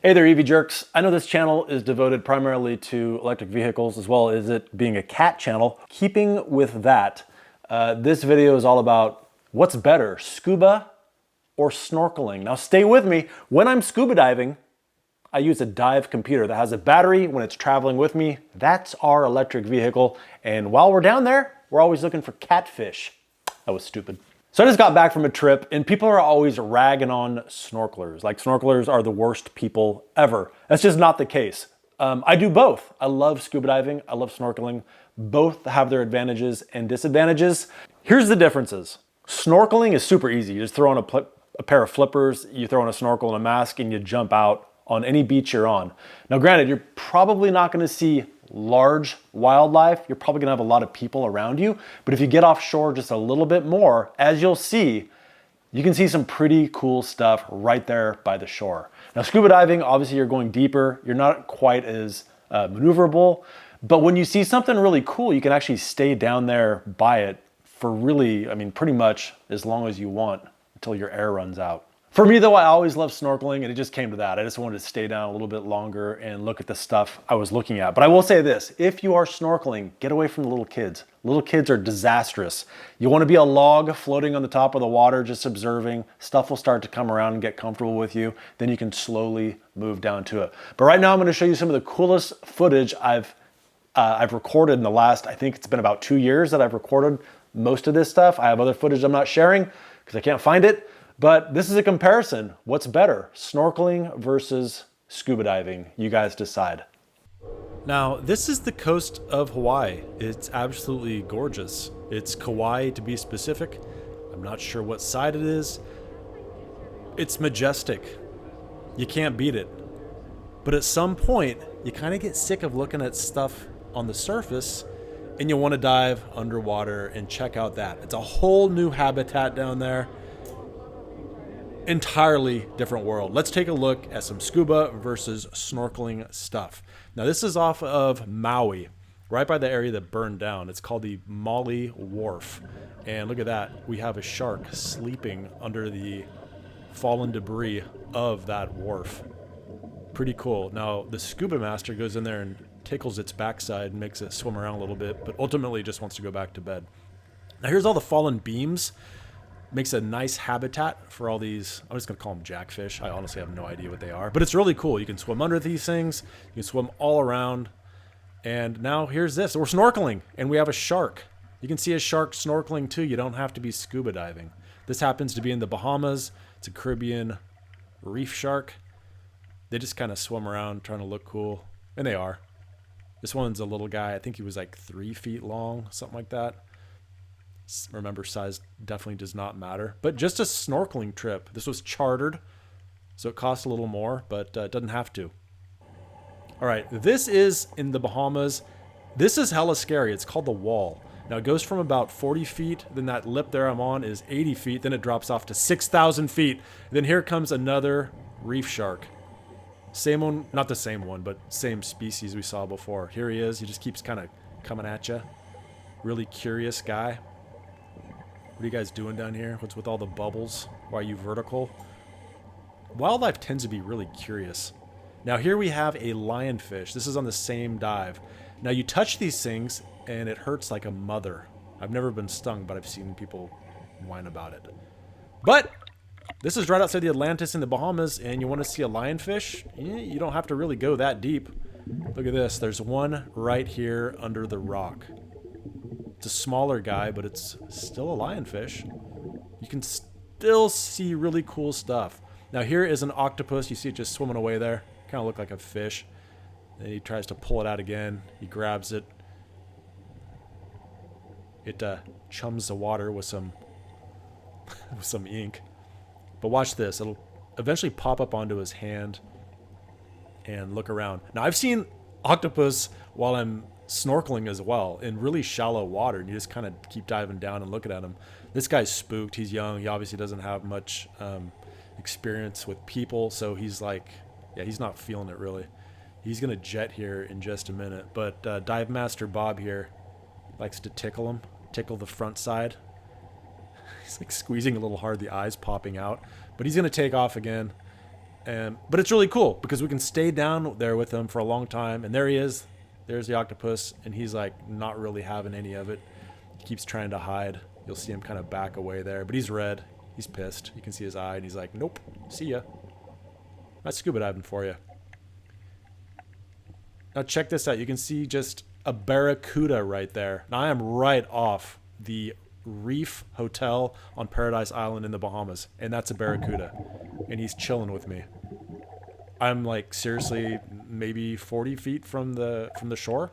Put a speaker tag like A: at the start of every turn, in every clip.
A: Hey there, EV jerks. I know this channel is devoted primarily to electric vehicles as well as it being a cat channel. Keeping with that, this video is all about what's better, scuba or snorkeling. Now stay with me. When I'm scuba diving, I use a dive computer that has a battery when it's traveling with me. That's our electric vehicle. And while we're down there, we're always looking for catfish. That was stupid. So I just got back from a trip and people are always ragging on snorkelers. Like snorkelers are the worst people ever. That's just not the case. I do both. I love scuba diving. I love snorkeling. Both have their advantages and disadvantages. Here's the differences. Snorkeling is super easy. You just throw on a pair of flippers, you throw on a snorkel and a mask and you jump out on any beach you're on. Now granted, you're probably not gonna see large wildlife. You're probably gonna have a lot of people around you, but if you get offshore just a little bit more, as you'll see, you can see some pretty cool stuff right there by the shore. Now scuba diving, obviously you're going deeper. You're not quite as maneuverable, but when you see something really cool, you can actually stay down there by it for really, pretty much as long as you want until your air runs out. For me though, I always loved snorkeling and it just came to that. I just wanted to stay down a little bit longer and look at the stuff I was looking at. But I will say this, if you are snorkeling, get away from the little kids. Little kids are disastrous. You want to be a log floating on the top of the water, just observing. Stuff will start to come around and get comfortable with you. Then you can slowly move down to it. But right now I'm going to show you some of the coolest footage I've recorded in the last, I think it's been about 2 years that I've recorded most of this stuff. I have other footage I'm not sharing because I can't find it. But this is a comparison. What's better, snorkeling versus scuba diving? You guys decide. Now, this is the coast of Hawaii. It's absolutely gorgeous. It's Kauai to be specific. I'm not sure what side it is. It's majestic. You can't beat it. But at some point, you kind of get sick of looking at stuff on the surface and you want to dive underwater and check out that. It's a whole new habitat down there. Entirely different world. Let's take a look at some scuba versus snorkeling stuff. Now this is off of Maui, right by the area that burned down. It's called the Maui Wharf. And look at that. We have a shark sleeping under the fallen debris of that wharf. Pretty cool. Now the scuba master goes in there and tickles its backside and makes it swim around a little bit, but ultimately just wants to go back to bed. Now here's all the fallen beams. Makes a nice habitat for all these, I'm just gonna call them jackfish. I honestly have no idea what they are, but it's really cool. You can swim under these things, you can swim all around. And now here's this, we're snorkeling and we have a shark. You can see a shark snorkeling too. You don't have to be scuba diving. This happens to be in the Bahamas. It's a Caribbean reef shark. They just kind of swim around trying to look cool, and they are. This one's a little guy. I think he was like 3 feet long, something like that. Remember, size definitely does not matter. But just a snorkeling trip. This was chartered, so it costs a little more, but it doesn't have to. All right, this is in the Bahamas. This is hella scary. It's called the Wall. Now it goes from about 40 feet, then that lip there I'm on is 80 feet, then it drops off to 6,000 feet. Then here comes another reef shark. Same one, not the same one, but same species we saw before. Here he is. He just keeps kind of coming at you. Really curious guy. What are you guys doing down here? What's with all the bubbles? Why are you vertical? Wildlife tends to be really curious. Now here we have a lionfish. This is on the same dive. Now you touch these things and it hurts like a mother. I've never been stung, but I've seen people whine about it. But this is right outside the Atlantis in the Bahamas, and you want to see a lionfish? You don't have to really go that deep. Look at this. There's one right here under the rock. It's a smaller guy, but it's still a lionfish. You can still see really cool stuff. Now here is an octopus. You see it just swimming away there. Kind of look like a fish. Then he tries to pull it out again. He grabs it. It chums the water with some with some ink. But watch this. It'll eventually pop up onto his hand and look around. Now I've seen octopus while I'm snorkeling as well in really shallow water, and you just kind of keep diving down and looking at him. This guy's spooked. He's young. He obviously doesn't have much experience with people, so he's like, yeah, he's not feeling it really. He's gonna jet here in just a minute, but Dive Master Bob here likes to tickle the front side. He's like squeezing a little hard, the eyes popping out, but he's gonna take off again. But it's really cool because we can stay down there with him for a long time. And there he is. There's the octopus. And he's like not really having any of it. He keeps trying to hide. You'll see him kind of back away there. But he's red. He's pissed. You can see his eye. And he's like, nope. See ya. That's scuba diving for you. Now check this out. You can see just a barracuda right there. Now I am right off the Reef Hotel on Paradise Island in the Bahamas. And that's a barracuda. And he's chilling with me. I'm like seriously maybe 40 feet from the shore.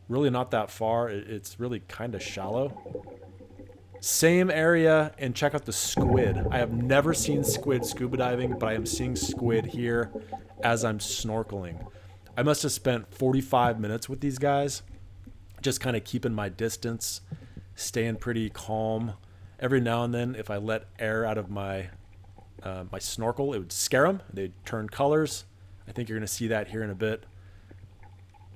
A: Really not that far. It's really kind of shallow. Same area, and check out the squid. I have never seen squid scuba diving, but I am seeing squid here as I'm snorkeling. I must have spent 45 minutes with these guys, just kind of keeping my distance, staying pretty calm. Every now and then, if I let air out of my my snorkel, it would scare them. They'd turn colors. I think you're going to see that here in a bit.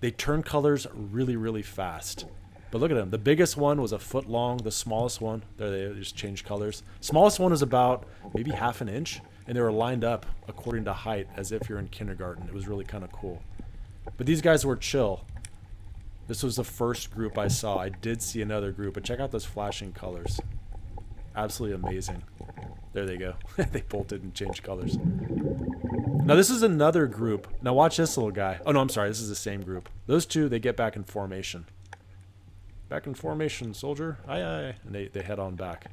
A: They turn colors really, really fast. But look at them. The biggest one was a foot long. The smallest one, there they just changed colors. Smallest one was about maybe half an inch, and they were lined up according to height as if you're in kindergarten. It was really kind of cool. But these guys were chill. This was the first group I saw. I did see another group, but check out those flashing colors. Absolutely amazing. There they go. They bolted and changed colors. Now this is another group. Now watch this little guy. Oh no, I'm sorry. This is the same group. Those two, they get back in formation. Back in formation, soldier. Aye, aye. And they head on back.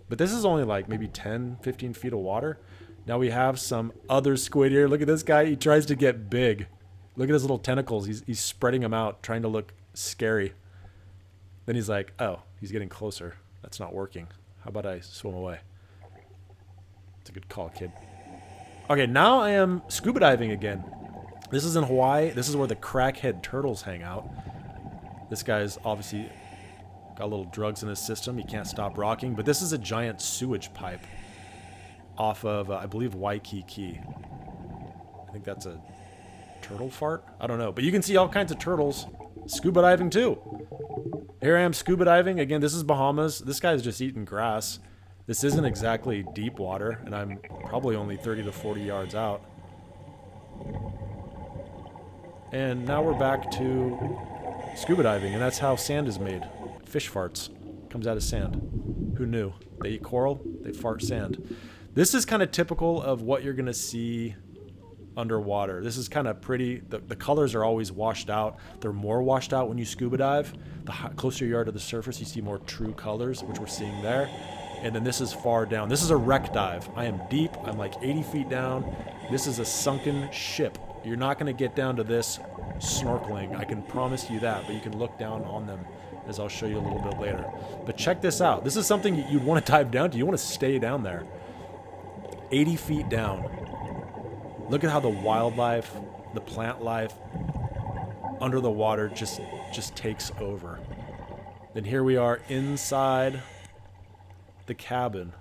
A: But this is only like maybe 10, 15 feet of water. Now we have some other squid here. Look at this guy. He tries to get big. Look at his little tentacles. He's spreading them out, trying to look scary. Then he's like, oh, he's getting closer. That's not working. How about I swim away? It's a good call, kid. Okay, now I am scuba diving again. This is in Hawaii. This is where the crackhead turtles hang out. This guy's obviously got a little drugs in his system. He can't stop rocking. But this is a giant sewage pipe off of, I believe, Waikiki. I think that's a turtle fart? I don't know. But you can see all kinds of turtles scuba diving too. Here I am scuba diving. Again, this is Bahamas. This guy's just eating grass. This isn't exactly deep water, and I'm probably only 30 to 40 yards out. And now we're back to scuba diving, and that's how sand is made. Fish farts. Comes out of sand. Who knew? They eat coral, they fart sand. This is kind of typical of what you're going to see underwater. This is kind of pretty. The colors are always washed out. They're more washed out when you scuba dive. The closer you are to the surface, you see more true colors, which we're seeing there. And then this is far down. This is a wreck dive. I am deep. I'm like 80 feet down. This is a sunken ship. You're not going to get down to this snorkeling. I can promise you that, but you can look down on them, as I'll show you a little bit later. But check this out. This is something you'd want to dive down to. You want to stay down there. 80 feet down. Look at how the wildlife, the plant life under the water just takes over. Then here we are inside the cabin.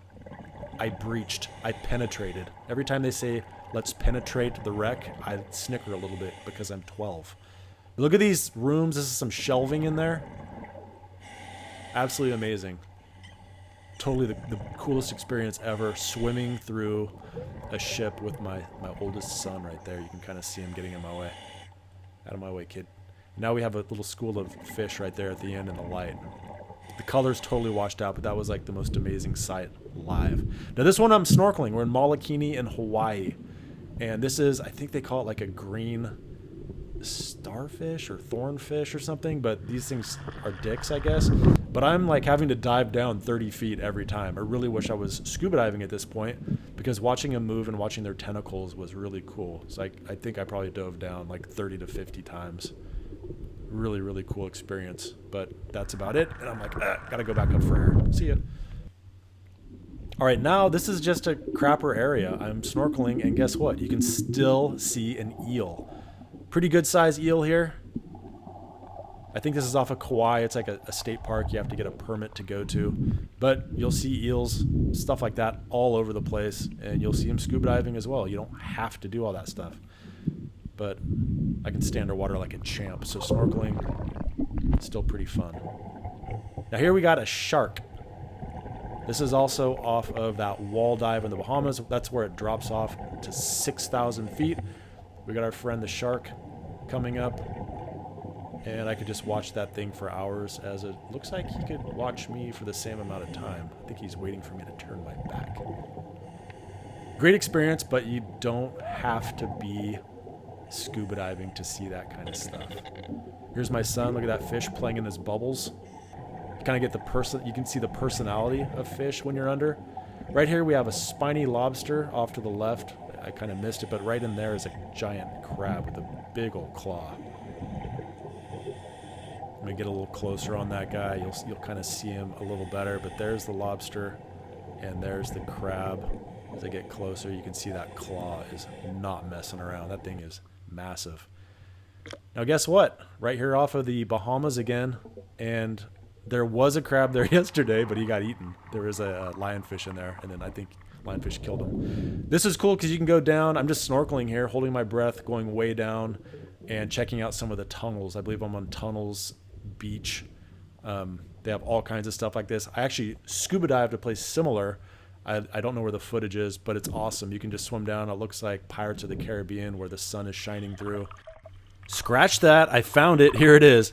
A: I breached. I penetrated. Every time they say, let's penetrate the wreck, I snicker a little bit because I'm 12. Look at these rooms. This is some shelving in there. Absolutely amazing. Totally the coolest experience ever, swimming through a ship with my oldest son right there. You can kind of see him getting in my way. Out of my way, kid. Now we have a little school of fish right there at the end in the light. The color's totally washed out, but that was like the most amazing sight live. Now this one I'm snorkeling. We're in Molokini in Hawaii. And this is, I think they call it like a green starfish or thornfish or something, but these things are dicks, I guess. But I'm like having to dive down 30 feet every time. I really wish I was scuba diving at this point, because watching them move and watching their tentacles was really cool. So I think I probably dove down like 30 to 50 times. Really, really cool experience. But that's about it. And I'm like, gotta go back up for air. See ya. All right, now this is just a crapper area. I'm snorkeling, and guess what? You can still see an eel. Pretty good size eel here. I think this is off of Kauai. It's like a state park you have to get a permit to go to. But you'll see eels, stuff like that, all over the place. And you'll see them scuba diving as well. You don't have to do all that stuff. But I can stay underwater like a champ. So snorkeling, still pretty fun. Now here we got a shark. This is also off of that wall dive in the Bahamas. That's where it drops off to 6,000 feet. We got our friend the shark coming up, and I could just watch that thing for hours, as it looks like he could watch me for the same amount of time. I think he's waiting for me to turn my back. Great experience, but you don't have to be scuba diving to see that kind of stuff. Here's my son. Look at that fish playing in his bubbles. You kind of get you can see the personality of fish when you're under. Right here we have a spiny lobster off to the left. I kind of missed it, but right in there is a giant crab with a big old claw. Let me get a little closer on that guy. You'll kind of see him a little better, but there's the lobster and there's the crab. As I get closer, you can see that claw is not messing around. That thing is massive. Now guess what? Right here off of the Bahamas again, and there was a crab there yesterday, but he got eaten. There was a lionfish in there, and then I think lionfish killed him. This is cool because you can go down. I'm just snorkeling here, holding my breath, going way down, and checking out some of the tunnels. I believe I'm on Tunnels Beach. They have all kinds of stuff like this. I actually scuba dived a place similar. I don't know where the footage is, but it's awesome. You can just swim down. It looks like Pirates of the Caribbean where the sun is shining through. Scratch that. I found it. Here it is.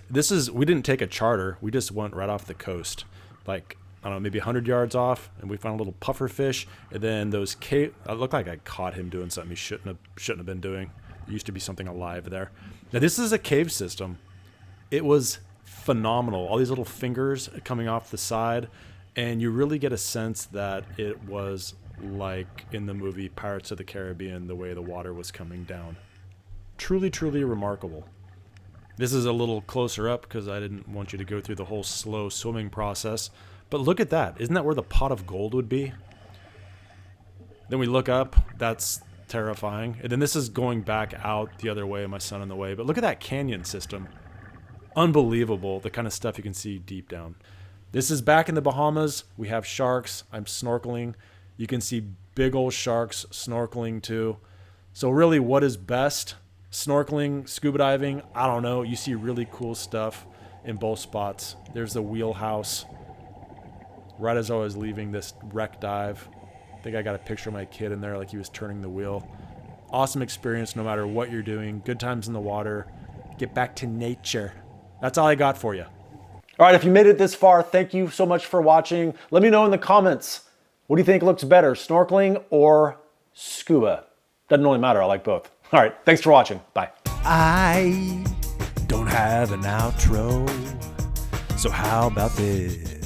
A: We didn't take a charter. We just went right off the coast. Like, I don't know, maybe 100 yards off, and we found a little puffer fish. And then those it looked like I caught him doing something he shouldn't have been doing. There used to be something alive there. Now, this is a cave system. It was phenomenal. All these little fingers coming off the side. And you really get a sense that it was like in the movie Pirates of the Caribbean, the way the water was coming down. Truly, truly remarkable. This is a little closer up because I didn't want you to go through the whole slow swimming process. But look at that. Isn't that where the pot of gold would be? Then we look up. That's terrifying. And then this is going back out the other way, my son on the way. But look at that canyon system. Unbelievable, the kind of stuff you can see deep down. This is back in the Bahamas. We have sharks. I'm snorkeling. You can see big old sharks snorkeling too. So really, what is best? Snorkeling, scuba diving? I don't know. You see really cool stuff in both spots. There's the wheelhouse. Right as I was leaving this wreck dive, I think I got a picture of my kid in there like he was turning the wheel. Awesome experience no matter what you're doing. Good times in the water. Get back to nature. That's all I got for you. All right, if you made it this far, thank you so much for watching. Let me know in the comments, what do you think looks better, snorkeling or scuba? Doesn't really matter, I like both. All right, thanks for watching, bye.
B: I don't have an outro, so how about this?